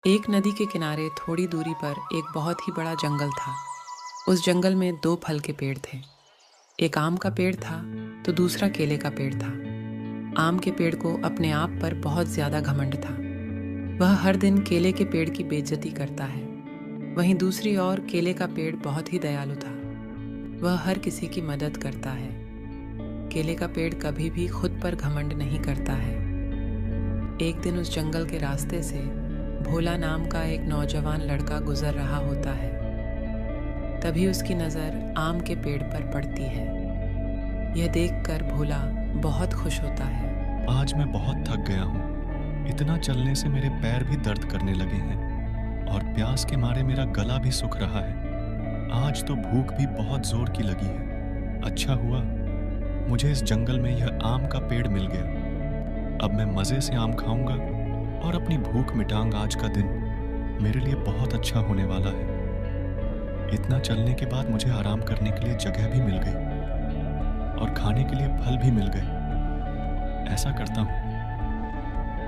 एक नदी के किनारे थोड़ी दूरी पर एक बहुत ही बड़ा जंगल था। उस जंगल में दो फल के पेड़ थे। एक आम का पेड़ था तो दूसरा केले का पेड़ था। आम के पेड़ को अपने आप पर बहुत ज्यादा घमंड था। वह हर दिन केले के पेड़ की बेइज्जती करता है। वहीं दूसरी ओर केले का पेड़ बहुत ही दयालु था। वह हर किसी की मदद करता है। केले का पेड़ कभी भी खुद पर घमंड नहीं करता है। एक दिन उस जंगल के रास्ते से भोला नाम का एक नौजवान लड़का गुजर रहा होता है। तभी उसकी नज़र आम के पेड़ पर पड़ती है। यह देखकर भोला बहुत खुश होता है। आज मैं बहुत थक गया हूँ। इतना चलने से मेरे पैर भी दर्द करने लगे हैं और प्यास के मारे मेरा गला भी सूख रहा है। आज तो भूख भी बहुत जोर की लगी है। अच्छा हुआ मुझे इस जंगल में यह आम का पेड़ मिल गया। अब मैं मज़े से आम खाऊंगा और अपनी भूख मिटाऊंगा। आज का दिन मेरे लिए बहुत अच्छा होने वाला है। इतना चलने के बाद मुझे आराम करने के लिए जगह भी मिल गई और खाने के लिए फल भी मिल गए। ऐसा करता हूँ,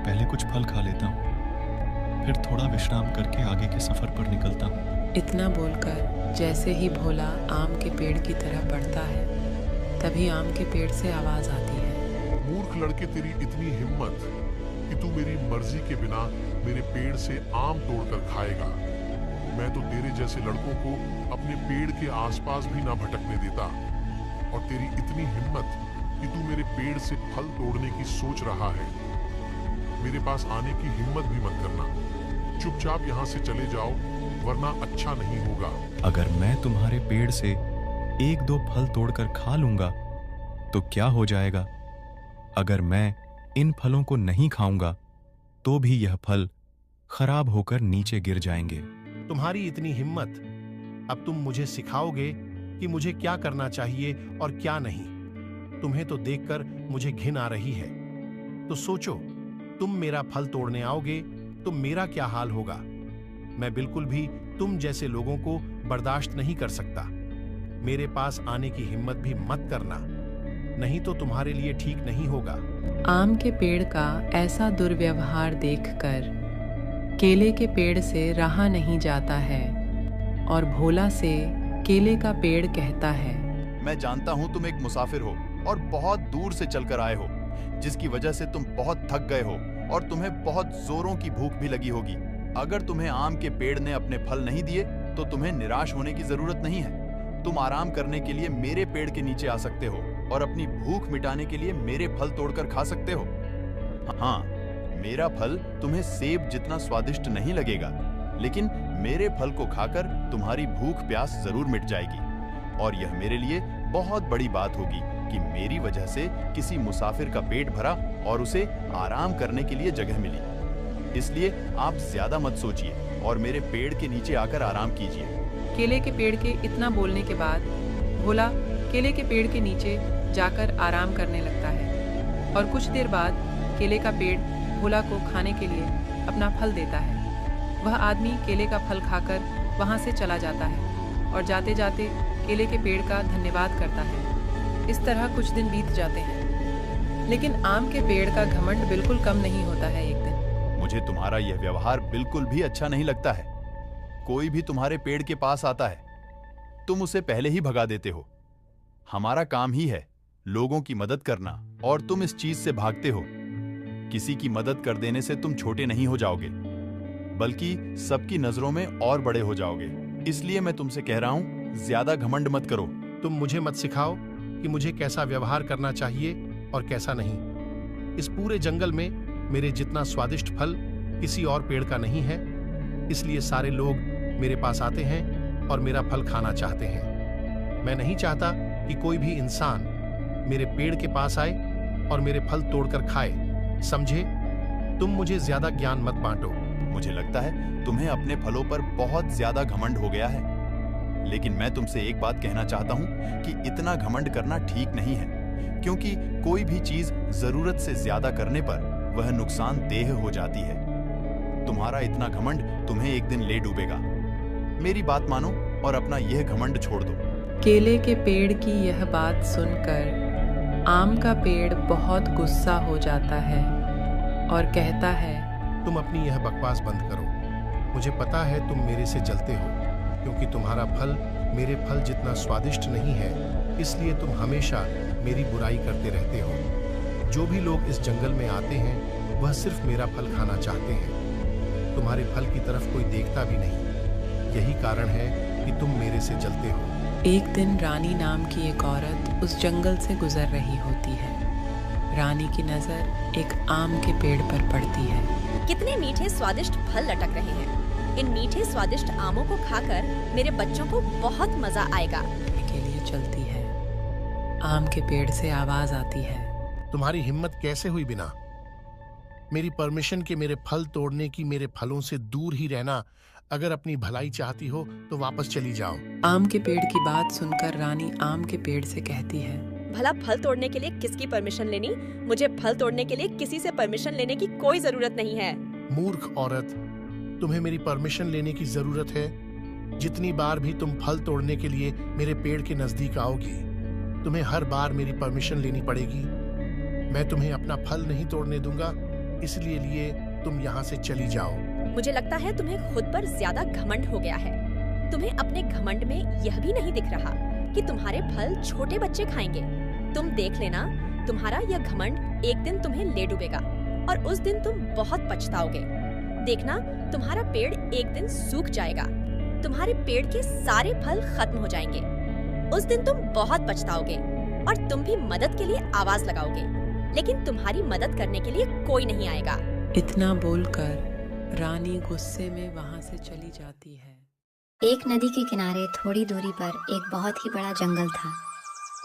पहले कुछ फल खा लेता हूँ, फिर थोड़ा विश्राम करके आगे के सफर पर निकलता हूँ। इतना बोलकर जैसे ही भोला आम के पेड़ की तरफ बढ़ता है, तभी आम के पेड़ से आवाज आती है। मूर्ख लड़के, तेरी इतनी हिम्मत कि तू मेरी मर्जी के बिना मेरे पेड़ से आम तोड़कर खाएगा। मैं तो तेरे जैसे लड़कों को अपने पेड़ के आसपास भी ना भटकने देता। और तेरी इतनी हिम्मत कि तू मेरे पेड़ से फल तोड़ने की सोच रहा है। मेरे पास आने की हिम्मत भी मत करना। चुपचाप यहाँ से चले जाओ, वरना अच्छा नहीं होगा। अगर मैं तुम्हारे पेड़ से एक दो फल तोड़कर खा लूंगा तो क्या हो जाएगा? अगर मैं इन फलों को नहीं खाऊंगा तो भी यह फल खराब होकर नीचे गिर जाएंगे। तुम्हारी इतनी हिम्मत, अब तुम मुझे सिखाओगे कि मुझे क्या करना चाहिए और क्या नहीं। तुम्हें तो देखकर मुझे घिन आ रही है। तो सोचो, तुम मेरा फल तोड़ने आओगे तो मेरा क्या हाल होगा। मैं बिल्कुल भी तुम जैसे लोगों को बर्दाश्त नहीं कर सकता। मेरे पास आने की हिम्मत भी मत करना, नहीं तो तुम्हारे लिए ठीक नहीं होगा। आम के पेड़ का ऐसा दुर्व्यवहार देखकर केले के पेड़ से रहा नहीं जाता है और भोला से केले का पेड़ कहता है, मैं जानता हूं तुम एक मुसाफिर हो और बहुत दूर से चलकर आए हो, जिसकी वजह से तुम बहुत थक गए हो और तुम्हें बहुत जोरों की भूख भी लगी होगी। अगर तुम्हें आम के पेड़ ने अपने फल नहीं दिए तो तुम्हें निराश होने की जरूरत नहीं है। तुम आराम करने के लिए मेरे पेड़ के नीचे आ सकते हो और अपनी भूख मिटाने के लिए मेरे फल तोड़कर खा सकते हो। हाँ, मेरा फल तुम्हें सेब जितना स्वादिष्ट नहीं लगेगा, लेकिन मेरे फल को खाकर तुम्हारी भूख प्यास जरूर मिट जाएगी। और यह मेरे लिए बहुत बड़ी बात होगी कि मेरी वजह से किसी मुसाफिर का पेट भरा और उसे आराम करने के लिए जगह मिली। इसलिए आप ज्यादा मत सोचिए और मेरे पेड़ के नीचे आकर आराम कीजिए। केले के पेड़ के इतना बोलने के बाद भोला केले के पेड़ के नीचे जाकर आराम करने लगता है और कुछ देर बाद केले का पेड़ भोला को खाने के लिए अपना फल देता है। वह आदमी केले का फल खाकर वहाँ से चला जाता है और जाते जाते केले के पेड़ का धन्यवाद करता है। इस तरह कुछ दिन बीत जाते हैं, लेकिन आम के पेड़ का घमंड बिल्कुल कम नहीं होता है। एक दिन मुझे तुम्हारा यह व्यवहार बिल्कुल भी अच्छा नहीं लगता है। कोई भी तुम्हारे पेड़ के पास आता है, तुम उसे पहले ही भगा देते हो। हमारा काम ही है लोगों की मदद करना और तुम इस चीज से भागते हो। किसी की मदद कर देने से तुम छोटे नहीं हो जाओगे, बल्कि सबकी नजरों में और बड़े हो जाओगे। इसलिए मैं तुमसे कह रहा हूं, ज्यादा घमंड मत करो। तुम मुझे मत सिखाओ कि मुझे कैसा व्यवहार करना चाहिए और कैसा नहीं। इस पूरे जंगल में मेरे जितना स्वादिष्ट फल किसी और पेड़ का नहीं है, इसलिए सारे लोग मेरे पास आते हैं और मेरा फल खाना चाहते हैं। मैं नहीं चाहता कि कोई भी इंसान मेरे पेड़ के पास आए और मेरे फल तोड़कर खाए। समझे? तुम मुझे ज्यादा ज्ञान मत बांटो। मुझे लगता है तुम्हें अपने फलों पर बहुत ज्यादा घमंड हो गया है, लेकिन मैं तुमसे एक बात कहना चाहता हूं कि इतना घमंड करना ठीक नहीं है, क्योंकि कोई भी चीज जरूरत से ज्यादा करने पर वह नुकसानदेह हो जाती है। तुम्हारा इतना घमंड तुम्हें एक दिन ले डूबेगा। मेरी बात मानो और अपना यह घमंड छोड़ दो। केले के पेड़ की यह बात सुनकर आम का पेड़ बहुत गुस्सा हो जाता है और कहता है, तुम अपनी यह बकवास बंद करो। मुझे पता है तुम मेरे से जलते हो, क्योंकि तुम्हारा फल मेरे फल जितना स्वादिष्ट नहीं है, इसलिए तुम हमेशा मेरी बुराई करते रहते हो। जो भी लोग इस जंगल में आते हैं वह सिर्फ मेरा फल खाना चाहते हैं। तुम्हारे फल की तरफ कोई देखता भी नहीं। यही कारण है कि तुम मेरे से जलते हो। एक दिन रानी नाम की एक औरत उस जंगल से गुजर रही होती है। रानी की नजर एक आम के पेड़ पर पड़ती है। कितने मीठे स्वादिष्ट फल लटक रहे हैं। इन मीठे स्वादिष्ट आमों को खाकर मेरे बच्चों को बहुत मजा आएगा। के लिए चलती है। आम के पेड़ से आवाज आती है। तुम्हारी हिम्मत कैसे हुई बिना मेरी परमिशन के मेरे फल तोड़ने की? मेरे फलों से दूर ही रहना। अगर अपनी भलाई चाहती हो तो वापस चली जाओ। आम के पेड़ की बात सुनकर रानी आम के पेड़ से कहती है, भला फल तोड़ने के लिए किसकी परमिशन लेनी? मुझे फल तोड़ने के लिए किसी से परमिशन लेने की कोई जरूरत नहीं है। मूर्ख औरत, तुम्हें मेरी परमिशन लेने की जरूरत है। जितनी बार भी तुम फल तोड़ने के लिए मेरे पेड़ के नजदीक आओगी, तुम्हें हर बार मेरी परमिशन लेनी पड़ेगी। मैं तुम्हें अपना फल नहीं तोड़ने दूंगा, इसलिए तुम यहाँ से चली जाओ। मुझे लगता है तुम्हें खुद पर ज्यादा घमंड हो गया है। तुम्हें अपने घमंड में यह भी नहीं दिख रहा कि तुम्हारे फल छोटे बच्चे खाएंगे। तुम देख लेना, तुम्हारा यह घमंड एक दिन तुम्हें ले डूबेगा और उस दिन तुम बहुत पछताओगे। देखना, तुम्हारा पेड़ एक दिन सूख जाएगा। तुम्हारे पेड़ के सारे फल खत्म हो जाएंगे। उस दिन तुम बहुत पछताओगे और तुम भी मदद के लिए आवाज लगाओगे, लेकिन तुम्हारी मदद करने के लिए कोई नहीं आएगा। इतना बोलकर रानी गुस्से में वहां से चली जाती है। एक नदी के किनारे थोड़ी दूरी पर एक बहुत ही बड़ा जंगल था।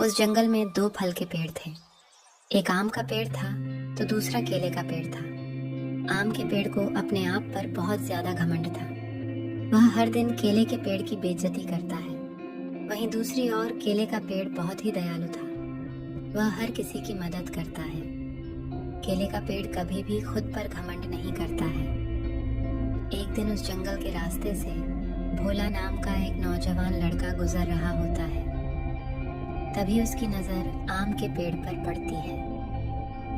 उस जंगल में 2 फल के पेड़ थे। एक आम का पेड़ था तो दूसरा केले का पेड़ था। आम के पेड़ को अपने आप पर बहुत ज्यादा घमंड था। वह हर दिन केले के पेड़ की बेइज्जती करता है। वहीं दूसरी ओर केले का पेड़ बहुत ही दयालु था। वह हर किसी की मदद करता है। केले का पेड़ कभी भी खुद पर घमंड नहीं करता है। एक दिन उस जंगल के रास्ते से भोला नाम का एक नौजवान लड़का गुजर रहा होता है। तभी उसकी नजर आम के पेड़ पर पड़ती है।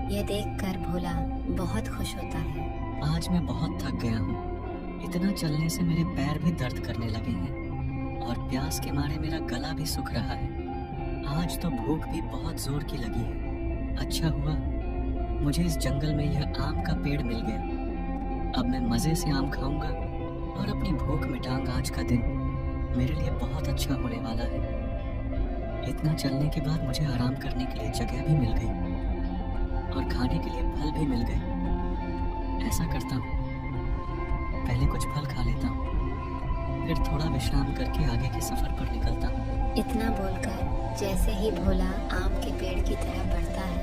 यह देखकर भोला बहुत खुश होता है। आज मैं बहुत थक गया हूँ। इतना चलने से मेरे पैर भी दर्द करने लगे हैं और प्यास के मारे मेरा गला भी सूख रहा है। आज तो भूख भी बहुत जोर की लगी है। अच्छा हुआ मुझे इस जंगल में यह आम का पेड़ मिल गया। अब मैं मजे से आम खाऊंगा और अपनी भूख मिटाऊंगा। आज का दिन मेरे लिए बहुत अच्छा होने वाला है। इतना चलने के बाद मुझे आराम करने के लिए जगह भी मिल गई और खाने के लिए फल भी मिल गए। ऐसा करता हूँ, पहले कुछ फल खा लेता हूँ, फिर थोड़ा विश्राम करके आगे के सफर पर निकलता हूँ। इतना बोलकर जैसे ही भोला आम के पेड़ की तरफ बढ़ता है,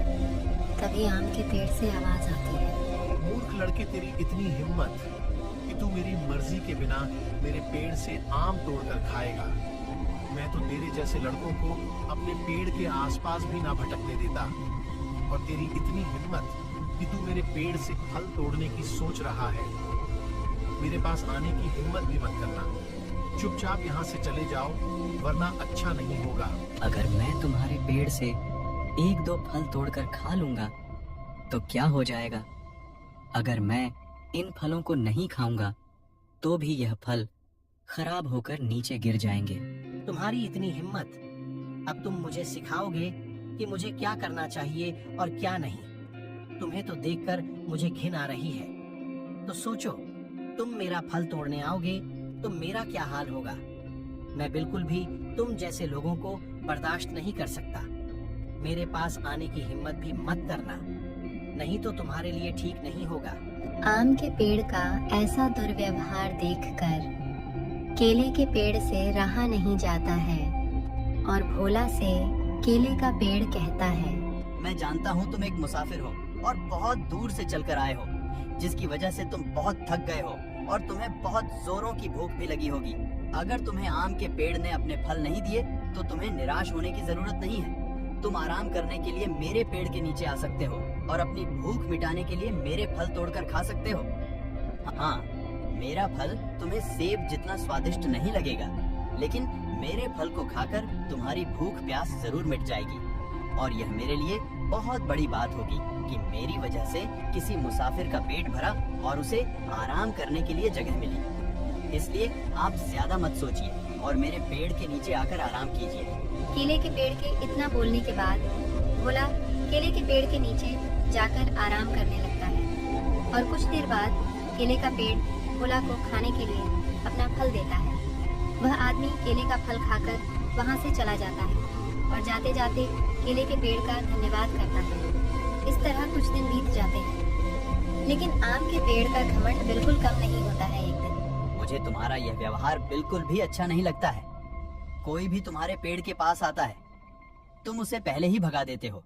तभी आम के पेड़ से आवाज आती है। मूर्ख लड़के, तेरी इतनी हिम्मत कि तू मेरी मर्जी के बिना मेरे पेड़ से आम तोड़कर खाएगा। मैं तो तेरे जैसे लड़कों को अपने पेड़ के आसपास भी ना भटकने देता। और तेरी इतनी हिम्मत कि तू मेरे पेड़ से फल तोड़ने की सोच रहा है। मेरे पास आने की हिम्मत भी मत करना। चुपचाप यहाँ से चले जाओ, वरना अच्छा नहीं होगा। अगर मैं तुम्हारे पेड़ से 1-2 फल तोड़कर खा लूंगा तो क्या हो जाएगा? अगर मैं इन फलों को नहीं खाऊंगा तो भी यह फल खराब होकर नीचे गिर जाएंगे। तुम्हारी इतनी हिम्मत, अब तुम मुझे सिखाओगे कि मुझे क्या करना चाहिए और क्या नहीं। तुम्हें तो देखकर मुझे घिन आ रही है। तो सोचो, तुम मेरा फल तोड़ने आओगे तो मेरा क्या हाल होगा। मैं बिल्कुल भी तुम जैसे लोगों को बर्दाश्त नहीं कर सकता। मेरे पास आने की हिम्मत भी मत करना, नहीं तो तुम्हारे लिए ठीक नहीं होगा। आम के पेड़ का ऐसा दुर्व्यवहार देखकर केले के पेड़ से रहा नहीं जाता है और भोला से केले का पेड़ कहता है, मैं जानता हूँ तुम एक मुसाफिर हो और बहुत दूर से चलकर आए हो, जिसकी वजह से तुम बहुत थक गए हो और तुम्हें बहुत जोरों की भूख भी लगी होगी। अगर तुम्हें आम के पेड़ ने अपने फल नहीं दिए तो तुम्हें निराश होने की जरूरत नहीं है। तुम आराम करने के लिए मेरे पेड़ के नीचे आ सकते हो और अपनी भूख मिटाने के लिए मेरे फल तोड़कर खा सकते हो। हाँ, मेरा फल तुम्हें सेब जितना स्वादिष्ट नहीं लगेगा, लेकिन मेरे फल को खाकर तुम्हारी भूख प्यास जरूर मिट जाएगी। और यह मेरे लिए बहुत बड़ी बात होगी कि मेरी वजह से किसी मुसाफिर का पेट भरा और उसे आराम करने के लिए जगह मिली। इसलिए आप ज्यादा मत सोचिए और मेरे पेड़ के नीचे आकर आराम कीजिए। केले के पेड़ के इतना बोलने के बाद भोला केले के पेड़ के नीचे जाकर आराम करने लगता है और कुछ देर बाद केले का पेड़ भोला को खाने के लिए अपना फल देता है। वह आदमी केले का फल खाकर वहाँ से चला जाता है और जाते जाते केले के पेड़ का धन्यवाद करता है। इस तरह कुछ दिन बीत जाते हैं, लेकिन आम के पेड़ का घमंड बिल्कुल कम नहीं होता है। एक दिन मुझे तुम्हारा यह व्यवहार बिल्कुल भी अच्छा नहीं लगता है। कोई भी तुम्हारे पेड़ के पास आता है, तुम उसे पहले ही भगा देते हो।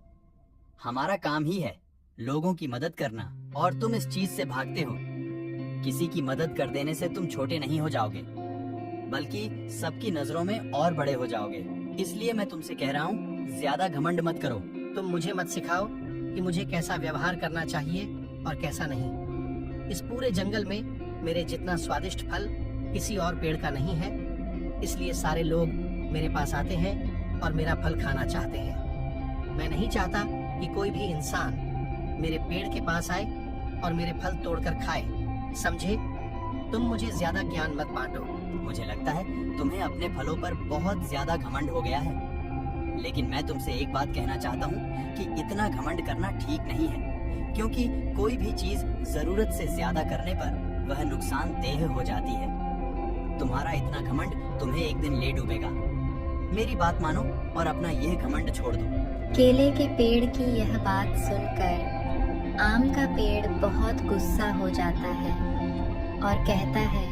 हमारा काम ही है लोगों की मदद करना और तुम इस चीज से भागते हो। किसी की मदद कर देने से तुम छोटे नहीं हो जाओगे, बल्कि सबकी नजरों में और बड़े हो जाओगे। इसलिए मैं तुमसे कह रहा हूँ, ज्यादा घमंड मत करो। तुम मुझे मत सिखाओ कि मुझे कैसा व्यवहार करना चाहिए और कैसा नहीं। इस पूरे जंगल में मेरे जितना स्वादिष्ट फल किसी और पेड़ का नहीं है, इसलिए सारे लोग मेरे पास आते हैं और मेरा फल खाना चाहते हैं। मैं नहीं चाहता कि कोई भी इंसान मेरे पेड़ के पास आए और मेरे फल तोड़कर खाए, समझे? तुम मुझे ज्यादा ज्ञान मत बांटो। मुझे लगता है तुम्हें अपने फलों पर बहुत ज्यादा घमंड हो गया है, लेकिन मैं तुमसे एक बात कहना चाहता हूँ कि इतना घमंड करना ठीक नहीं है, क्योंकि कोई भी चीज जरूरत से ज्यादा करने पर वह नुकसानदेह हो जाती है। तुम्हारा इतना घमंड तुम्हें एक दिन ले डूबेगा। मेरी बात मानो और अपना यह घमंड छोड़ दो। केले के पेड़ की यह बात सुनकर आम का पेड़ बहुत गुस्सा हो जाता है और कहता है,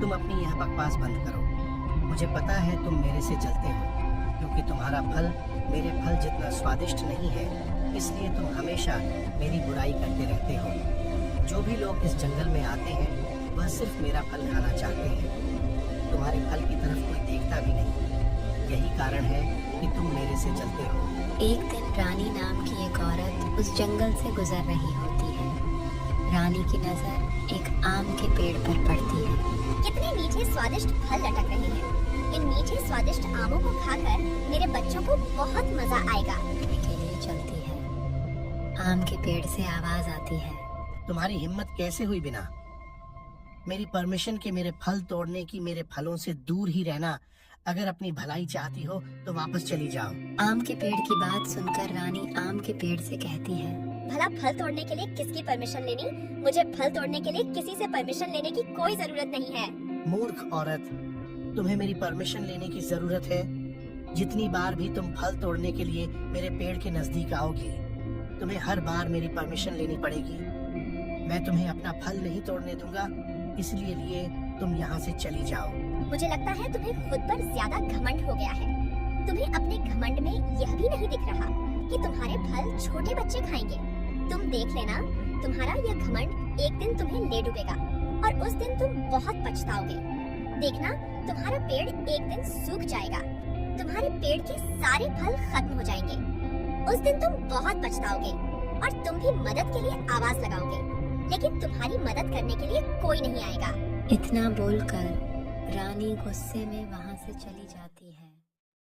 तुम अपनी यह बकवास बंद करो। मुझे पता है तुम मेरे से जलते हो, क्योंकि तुम्हारा फल मेरे फल जितना स्वादिष्ट नहीं है, इसलिए तुम हमेशा मेरी बुराई करते रहते हो। जो भी लोग इस जंगल में आते हैं वह सिर्फ मेरा फल खाना चाहते हैं। तुम्हारे फल की तरफ कोई देखता भी नहीं। यही कारण है कि तुम मेरे से जलते हो। एक दिन रानी नाम की एक औरत उस जंगल से गुजर रही होती है। रानी की नजर एक आम के पेड़ पर पड़ती है। कितने मीठे स्वादिष्ट फल लटक रहे हैं। इन मीठे स्वादिष्ट आमों को खाकर मेरे बच्चों को बहुत मजा आएगा। के लिए चलती है। आम के पेड़ से आवाज आती है, तुम्हारी हिम्मत कैसे हुई बिना मेरी परमिशन के मेरे फल तोड़ने की? मेरे फलों से दूर ही रहना। अगर अपनी भलाई चाहती हो तो वापस चली जाओ। आम के पेड़ की बात सुनकर रानी आम के पेड़ से कहती है, भला फल तोड़ने के लिए किसकी परमिशन लेनी? मुझे फल तोड़ने के लिए किसी से परमिशन लेने की कोई जरूरत नहीं है। मूर्ख औरत, तुम्हें मेरी परमिशन लेने की जरूरत है। जितनी बार भी तुम फल तोड़ने के लिए मेरे पेड़ के नजदीक आओगी, तुम्हें हर बार मेरी परमिशन लेनी पड़ेगी। मैं तुम्हें अपना फल नहीं तोड़ने दूंगा, इसलिए तुम यहाँ से चली जाओ। मुझे लगता है तुम्हें खुद पर ज्यादा घमंड हो गया है। तुम्हें अपने घमंड में यह भी नहीं दिख रहा कि तुम्हारे फल छोटे बच्चे खाएंगे। तुम देख लेना, तुम्हारा यह घमंड एक दिन तुम्हें ले डूबेगा और उस दिन तुम बहुत पछताओगे। देखना, तुम्हारा पेड़ एक दिन सूख जाएगा। तुम्हारे पेड़ के सारे फल खत्म हो जाएंगे। उस दिन तुम बहुत पछताओगे और तुम भी मदद के लिए आवाज लगाओगे, लेकिन तुम्हारी मदद करने के लिए कोई नहीं आएगा। इतना बोलकर रानी गुस्से में वहाँ से चली जाती